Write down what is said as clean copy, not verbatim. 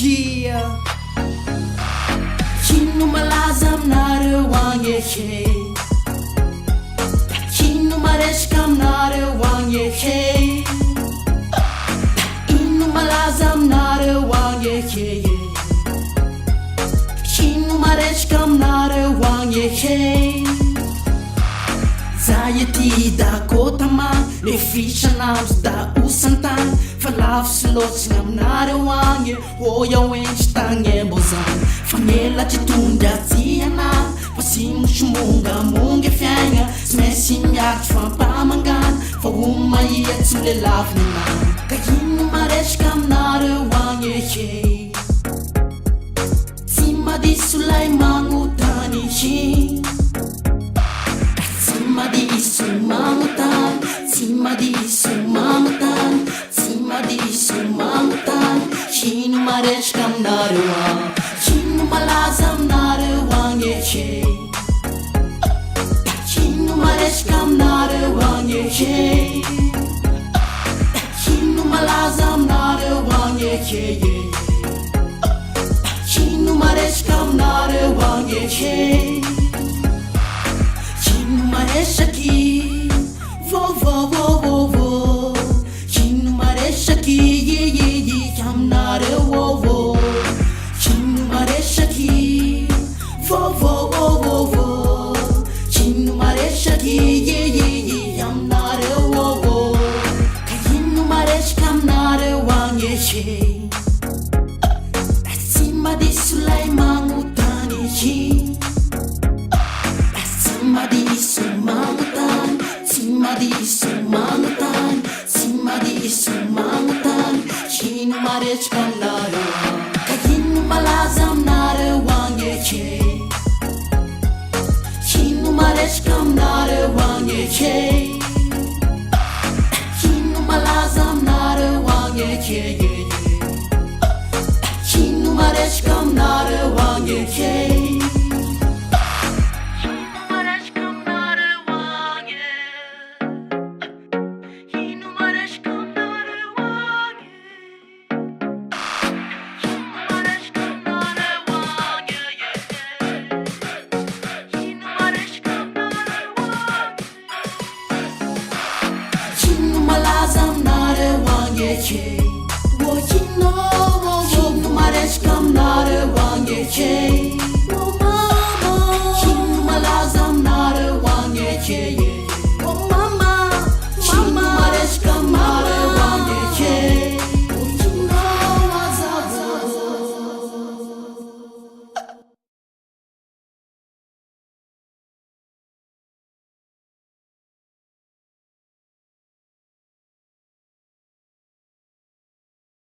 Yeah. Kinu malazam nare wanye he. Kinu mareshkam nare wanye he. Inu malazam nare wanye he. Kinu mareshkam nare wanye he. Zayeti da kotama le fishanams da usantan falaf slots ngamnare wange hoya wench tange bozan fanela chitunda tiana pasim shumunga munge fyanga smesim yak from pamangan for whom I yet to the love na kayin maresh kam nare wange che simadi sulaiman utani shi Simadi sumamutan, simadi sumamutan, simadi sumamutan. Shinu maresh kam narewa, shinu malazam narewa ngeche. Shinu maresh kam narewa ngeche. Shinu malazam narewa ngeche. Shinu maresh kam narewa ngeche. Mareshaki, vo vo vo vo vo. Chinu mareshaki, ye ye ye, kam nare wo vo. Chinu mareshaki, vo vo vo vo vo. Chinu mareshaki, ye ye ye, kam nare wo vo. Kayinu maresh kam nare wanye she. Simadi Sulaiman utani she. Simadi sumamutan, simadi sumamutan, simadi sumamutan. Shinu marech kam narewa, kayinu malazam narewa ngeche. Shinu marech kam narewa ngeche. Shinu malazam narewa ngeche. Shinu marech kam narewa ngeche. Malazam nare wanye che. Wo you know, wo maresh kam nare wanye che.